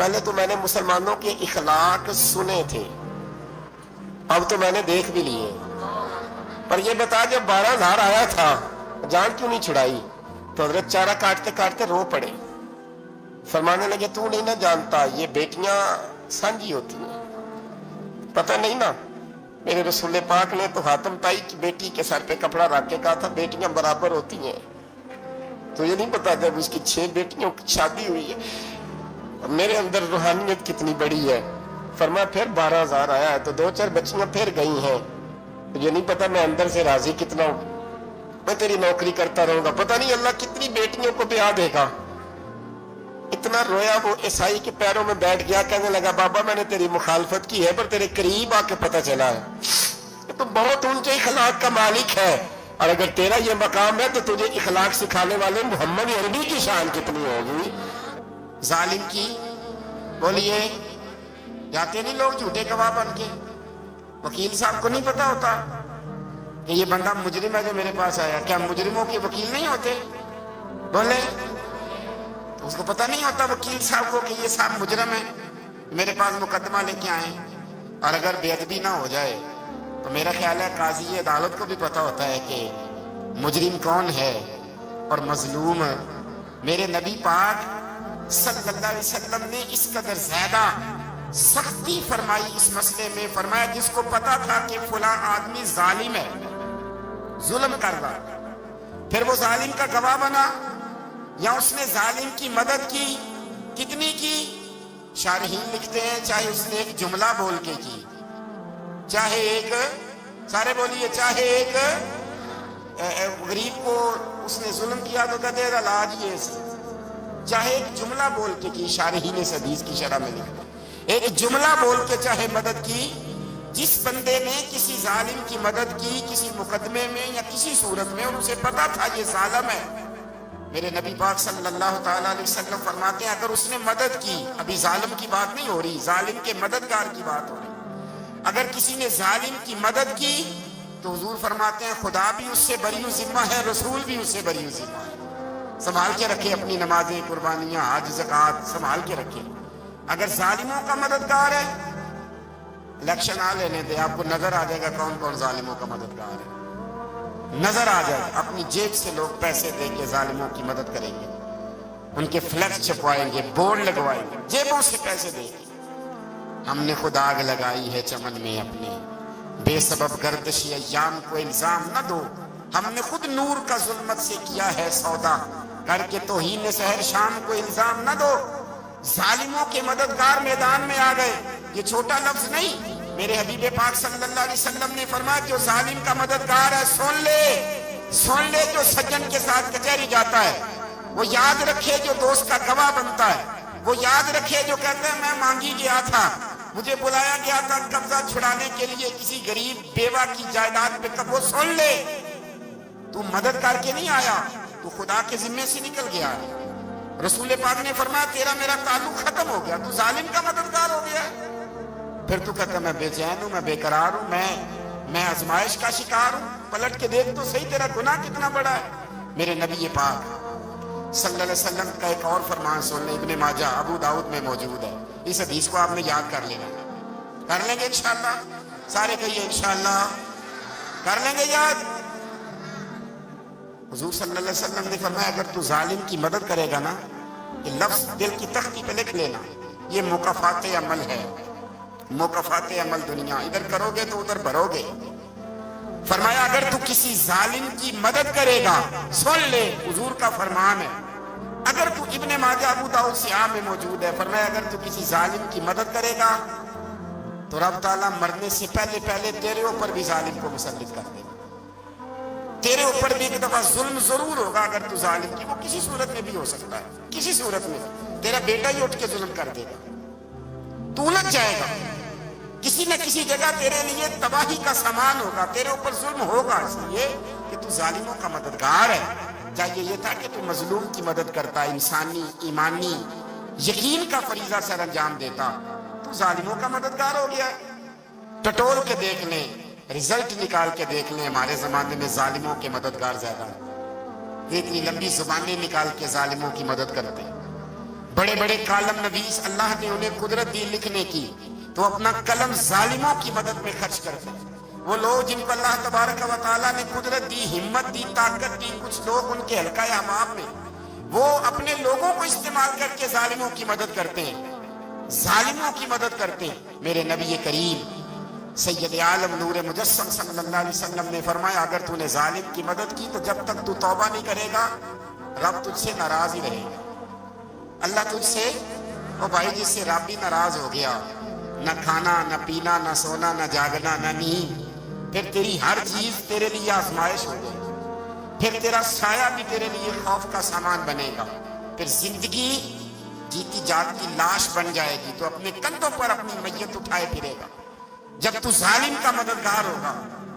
پہلے تو میں نے مسلمانوں کے اخلاق سنے تھے، اب تو میں نے دیکھ بھی لیے. پر یہ بتا جب 12,000 آیا تھا جان کیوں نہیں چھڑائی؟ تو حضرت چارہ کاٹتے کاٹتے رو پڑے، فرمانے لگے تو نہیں نہ جانتا یہ بیٹیاں سانجی ہوتی ہیں، پتہ نہیں نا. میرے رسول پاک نے تو حاتم تائی کی بیٹی کے سر پہ کپڑا رکھ کے کہا تھا بیٹیاں برابر ہوتی ہیں. تو یہ نہیں پتا جب اس کی 6 بیٹیوں کی شادی ہوئی ہے. میرے اندر روحانیت کتنی بڑی ہے. فرمایا پھر 12,000 آیا ہے تو 2-4 بچیاں پھر گئی ہیں. یہ نہیں پتا میں اندر سے راضی کتنا ہوں، میں تیری نوکری کرتا رہوں گا، پتہ نہیں اللہ کتنی بیٹیوں کو بیاہ دے گا. اتنا رویا وہ عیسائی کے پیروں میں بیٹھ گیا، کہنے لگا بابا میں نے تیری مخالفت کی ہے پر تیرے قریب آ کے پتہ چلا ہے کہ تو بہت اونچے اخلاق کا مالک ہے، اور اگر تیرا یہ مقام ہے تو تجھے اخلاق سکھانے والے محمد عربی کی شان کتنی ہوگی. ظالم کی بولیے جاتے نہیں لوگ جھوٹے گواہ بن کے. وکیل صاحب کو نہیں پتا ہوتا کہ یہ بندہ مجرم ہے جو میرے پاس آیا، کیا مجرموں کے وکیل نہیں ہوتے؟ بولے تو اس کو پتہ نہیں ہوتا وکیل صاحب کو کہ یہ صاحب مجرم ہے، میرے پاس مقدمہ لے کے آئے. اور اگر بے ادبی نہ ہو جائے تو میرا خیال ہے قاضی عدالت کو بھی پتہ ہوتا ہے کہ مجرم کون ہے اور مظلوم. میرے نبی پاک صلی اللہ علیہ وسلم نے اس قدر زیادہ سختی فرمائی اس مسئلے میں. فرمایا جس کو پتا تھا کہ فلاں آدمی ظالم ہے، ظلم کر رہا، پھر وہ ظالم کا گواہ بنا یا اس نے ظالم کی مدد کی، کتنی کی؟ شارحین لکھتے ہیں چاہے اس نے ایک جملہ بول کے کی، چاہے ایک، سارے بولیے، چاہے ایک غریب کو اس نے ظلم کیا تو کہتے ہیں علاج یہ سے، چاہے ایک جملہ بول کے کی. شارحین اس حدیث کی شرح میں لکھتے ہیں ایک جملہ بول کے چاہے مدد کی. جس بندے نے کسی ظالم کی مدد کی کسی مقدمے میں یا کسی صورت میں اور اسے پتا تھا یہ ظالم ہے، میرے نبی پاک صلی اللہ تعالیٰ علیہ وسلم فرماتے ہیں اگر اس نے مدد کی، ابھی ظالم کی بات نہیں ہو رہی، ظالم کے مددگار کی بات ہو رہی، اگر کسی نے ظالم کی مدد کی تو حضور فرماتے ہیں خدا بھی اس سے بری ذمہ ہے، رسول بھی اس سے بری ذمہ ہے. سنبھال کے رکھے اپنی نمازیں، قربانیاں، حج، زکوٰۃ سنبھال کے رکھے. اگر ظالموں کا مددگار ہے، الیکشن آ لینے دے، آپ کو نظر آ جائے گا کون کون ظالموں کا مددگار ہے. نظر آ جائے گا. اپنی جیب سے لوگ پیسے دے کے ظالموں کی مدد کریں گے، ان کے فلیکس چھپوائیں گے، بورڈ لگوائیں گے، جیبوں سے پیسے دیں گے. ہم نے خود آگ لگائی ہے چمن میں اپنے، بے سبب گردشی ایام کو الزام نہ دو. ہم نے خود نور کا ظلمت سے کیا ہے سودا، کر کے توہین سحر شام کو الزام نہ دو. ظالموں کے مددگار میدان میں آ گئے. یہ چھوٹا لفظ نہیں، میرے حبیب پاک صلی اللہ علیہ وسلم نے فرمایا جو ظالم کا مددگار ہے سن لے جو سجن کے ساتھ کچہری جاتا ہے، وہ یاد رکھے جو دوست کا گواہ بنتا ہے، وہ یاد رکھے جو کہتا ہے میں مانگی گیا تھا، مجھے بلایا گیا تھا قبضہ چھڑانے کے لیے کسی غریب بیوہ کی جائیداد پہ. وہ سن لے تو مدد کر کے نہیں آیا، تو خدا کے ذمے سے نکل گیا. رسول پاک نے فرمایا تیرا میرا تعلق ختم ہو گیا، تو ظالم کا مددگار ہو گیا. پھر تو کہتا میں بے چین ہوں، میں بے قرار ہوں، میں آزمائش کا شکار ہوں. پلٹ کے دیکھ تو صحیح تیرا گناہ کتنا بڑا ہے. میرے نبی پاک صلی اللہ علیہ وسلم کا ایک اور فرمان سن لیں، ابن ماجہ ابو داؤد میں موجود ہے. اس حدیث کو آپ نے یاد کر لینا. کر لیں گے انشاءاللہ؟ سارے کہیے انشاءاللہ کر لیں گے یاد. حضور صلی اللہ علیہ وسلم نے فرمایا اگر تو ظالم کی مدد کرے گا نا، یہ لفظ دل کی تختی پہ لکھ لینا، یہ مکافات عمل ہے. مکافات عمل دنیا ادھر کرو گے تو ادھر بھرو گے. فرمایا اگر تو کسی ظالم کی مدد کرے گا، سن لے حضور کا فرمان ہے، اگر تو ابن ماجہ ابو داؤد سیاہ میں موجود ہے، فرمایا اگر تو کسی ظالم کی مدد کرے گا تو رب تعالیٰ مرنے سے پہلے تیرے اوپر بھی ظالم کو مسلط کر دے گا. تیرے اوپر بھی ایک دفعہ ظلم ضرور ہوگا اگر تو ظالم کی، وہ کسی صورت میں بھی ہو سکتا ہے، کسی صورت میں تیرا بیٹا ہی اٹھ کے ظلم کر دے گا، تو الجھ جائے گا. کسی نہ کسی جگہ تیرے لیے تباہی کا سامان ہوگا، تیرے اوپر ظلم ہوگا، اس لیے کہ تو ظالموں کا مددگار ہے. چاہیے یہ تھا کہ تو مظلوم کی مدد کرتا، انسانی ایمانی یقین کا فریضہ سر انجام دیتا. تو ظالموں کا مددگار ہو گیا. ٹٹول کے دیکھ لیں، رزلٹ نکال کے دیکھ لیں، ہمارے زمانے میں ظالموں کے مددگار زیادہ ہیں. اتنی لمبی زبانیں نکال کے ظالموں کی مدد کرتے ہیں. بڑے بڑے کالم نویس اللہ نے انہیں قدرت دی لکھنے کی، تو اپنا قلم ظالموں کی مدد میں خرچ کرتے ہیں۔ وہ لوگ جن کو اللہ تبارک و تعالیٰ نے قدرت دی، ہمت دی، طاقت دی، کچھ لوگ ان کے حلقہ احباب میں، وہ اپنے لوگوں کو استعمال کر کے ظالموں کی مدد کرتے ہیں، ظالموں کی مدد کرتے ہیں۔ میرے نبی کریم سید عالم نور مجسم صلی اللہ علیہ وسلم نے فرمایا، اگر تو نے ظالم کی مدد کی تو جب تک تو توبہ نہیں کرے گا رب تجھ سے ناراض ہی رہے گا۔ اللہ تجھ سے، او بھائی جس سے رب بھی ناراض ہو گیا، نہ کھانا نہ پینا نہ سونا نہ جاگنا نہ نیند، پھر تیری ہر چیز تیرے لیے آزمائش ہو گئی، پھر تیرا سایہ بھی تیرے لیے خوف کا سامان بنے گا، پھر زندگی جیتی جاگتی لاش بن جائے گی، تو اپنے کندھوں پر اپنی میت اٹھائے پھرے گا جب تو ظالم کا مددگار ہوگا۔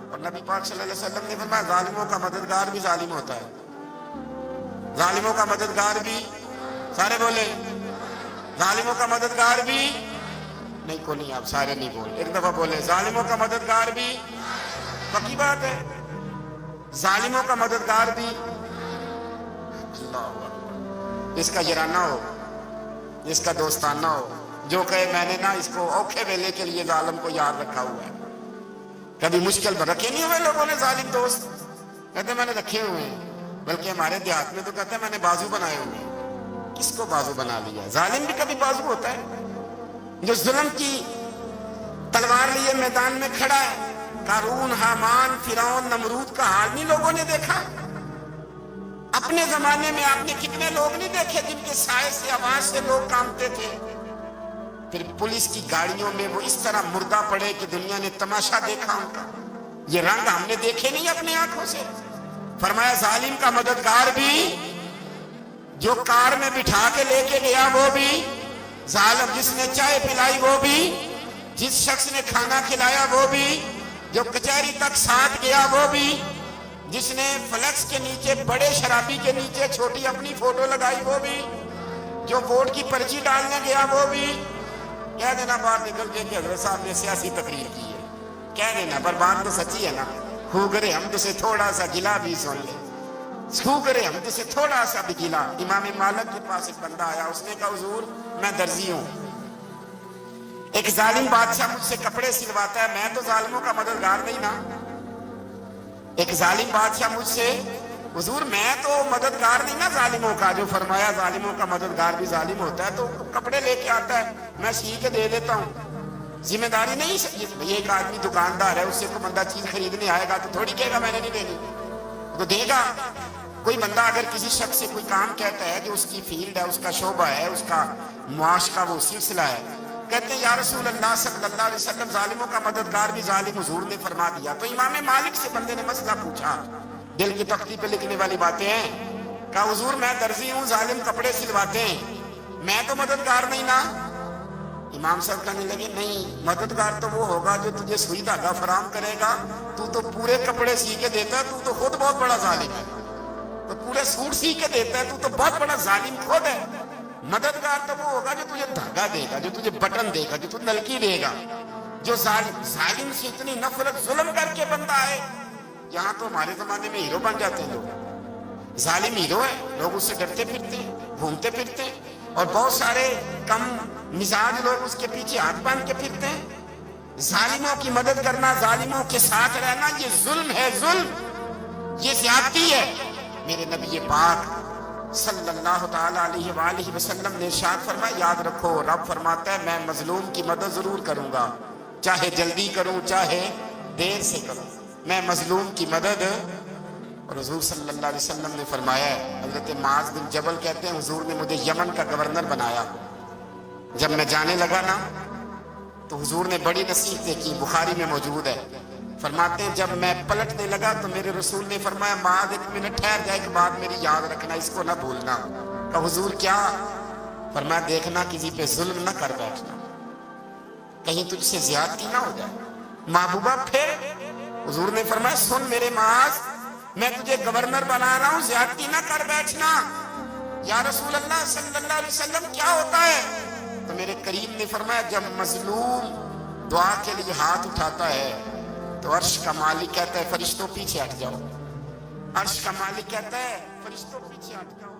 اور نبی پاک صلی اللہ علیہ وسلم نے فرمایا ظالموں کا مددگار بھی ظالم ہوتا ہے، ظالموں کا مددگار بھی، سارے بولے ظالموں کا مددگار بھی، نہیں کو نہیں، آپ سارے نہیں بولے، ایک دفعہ بولے ظالموں کا مددگار بھی، پکی بات ہے، ظالموں کا مددگار بھی۔ اللہ اکبر، اس کا یارانہ ہو، اس کا دوستانہ ہو، جو کہے میں نے نا اس کو اوکھے ویلے کے لیے ظالم کو یاد رکھا ہوا ہے۔ کبھی مشکل میں رکھے نہیں ہوئے لوگوں نے ظالم دوست، کہتے میں نے رکھے ہوئے ہیں، بلکہ ہمارے دیہات میں تو کہتے ہیں میں نے بازو بنائے ہوئے ہیں۔ کس کو بازو بنا لیا؟ ظالم بھی کبھی بازو ہوتا ہے، جو ظلم کی تلوار لیے میدان میں کھڑا ہے۔ قارون، حامان، فرعون، نمرود کا حال نہیں لوگوں نے دیکھا؟ اپنے زمانے میں آپ نے کتنے لوگ نہیں دیکھے جن کے سائے سے، آواز سے لوگ کانپتے تھے؟ پھر پولیس کی گاڑیوں میں وہ اس طرح مردہ پڑے کہ دنیا نے تماشا دیکھا ان کا۔ یہ رنگ ہم نے دیکھے نہیں اپنے آنکھوں سے۔ فرمایا ظالم کا مددگار بھی، جو کار میں بٹھا کے لے کے گیا وہ بھی ظالم، جس نے چائے پلائی وہ بھی، جس شخص نے کھانا کھلایا وہ بھی، جو کچہری تک ساتھ گیا وہ بھی، جس نے فلیکس کے نیچے، بڑے شرابی کے نیچے چھوٹی اپنی فوٹو لگائی وہ بھی، جو ووٹ کی پرچی ڈالنے گیا وہ بھی۔ کہہ دینا باہر نکل کے کہ حضرت صاحب نے سیاسی تقریر کی ہے، کہہ دینا، پر بات تو سچی ہے نا۔ خو کرے ہم سے تھوڑا سا گلا بھی سن لے، خو کرے ہم سے تھوڑا سا بھی گلا۔ امام مالک کے پاس ایک بندہ آیا، اس نے کہا حضور میں درزی ہوں، ایک ظالم بادشاہ مجھ سے کپڑے سلواتا ہے، میں تو ظالموں کا مددگار نہیں نا۔ ایک ظالم بادشاہ مجھ سے، حضور میں تو مددگار نہیں نا ظالموں کا۔ جو فرمایا ظالموں کا مددگار بھی ظالم ہوتا ہے، تو کپڑے لے کے آتا ہے، میں سی کے دے دیتا ہوں، ذمہ داری نہیں۔ یہ ایک آدمی دکاندار ہے، اس سے کوئی بندہ چیز خریدنے آئے گا تو تھوڑی کہے گا میں نے نہیں دینی، تو دے گا۔ کوئی بندہ اگر کسی شخص سے کوئی کام کہتا ہے جو اس کی فیلڈ ہے، اس کا شعبہ ہے، اس کا معاش کا وہ سلسلہ ہے، کہتے ہیں یا رسول اللہ صلی اللہ علیہ وسلم ظالموں کا مددگار بھی ظالم، حضور نے فرما دیا۔ تو امام مالک سے بندے نے مسئلہ پوچھا، دل کی تختی پہ لکھنے والی باتیں ہیں، کہا حضور میں درزی ہوں، ظالم کپڑے سلواتے ہیں، میں تو مددگار نہیں نا۔ امام صاحب کہنے لگے نہیں، مددگار تو وہ ہوگا جو تجھے سوئی دھاگا فراہم کرے گا، تو پورے کپڑے سی کے دیتا ہے، تو خود بہت بڑا ظالم ہے، تو پورے سوٹ سی کے دیتا ہے، تو بہت بڑا ظالم خود ہے۔ مددگار تو وہ ہوگا جو تجھے دھاگا دے گا، جو تجھے بٹن دے گا، جو تجھے نلکی دے گا۔ جو ظالم سے اتنی نفرت ظلم کر کے بندہ ہے، یہاں تو ہمارے زمانے میں ہیرو بن جاتے ہیں لوگ، ظالم ہیرو ہے، لوگ اس سے ڈرتے پھرتے ہیں، گھومتے پھرتے ہیں، اور بہت سارے کم مزاج لوگ اس کے پیچھے ہاتھ باندھ کے پھرتے ہیں۔ ظالموں کی مدد کرنا، ظالموں کے ساتھ رہنا، یہ ظلم ہے، ظلم، یہ زیادتی ہے۔ میرے نبی پاک صلی اللہ تعالیٰ علیہ وآلہ وسلم نے ارشاد فرمایا، یاد رکھو رب فرماتا ہے میں مظلوم کی مدد ضرور کروں گا، چاہے جلدی کروں چاہے دیر سے کروں، میں مظلوم کی مدد۔ اور حضور صلی اللہ علیہ وسلم نے فرمایا ہے، حضرت معاذ بن جبل کہتے ہیں حضور نے مجھے یمن کا گورنر بنایا، جب میں جانے لگا نا تو حضور نے بڑی نصیحتیں کی، بخاری میں موجود ہے، فرماتے ہیں جب میں پلٹنے لگا تو میرے رسول نے فرمایا معاذ ایک منٹ ٹھہر جا، ایک بات میری یاد رکھنا، اس کو نہ بھولنا۔ کہا حضور کیا؟ فرمایا دیکھنا کسی پہ ظلم نہ کر بیٹھنا، کہیں تجھ سے زیادتی نہ ہو جائے۔ محبوبہ پھر حضور نے فرمایا سن میرے معاذ، میں تجھے گورنر بنا رہا ہوں، زیادتی نہ کر بیٹھنا۔ یا رسول اللہ صلی اللہ علیہ وسلم کیا ہوتا ہے؟ تو میرے کریم نے فرمایا جب مظلوم دعا کے لیے ہاتھ اٹھاتا ہے تو عرش کا مالک کہتا ہے فرشتوں پیچھے ہٹ جاؤ، عرش کا مالک کہتا ہے فرشتوں پیچھے ہٹ جاؤ۔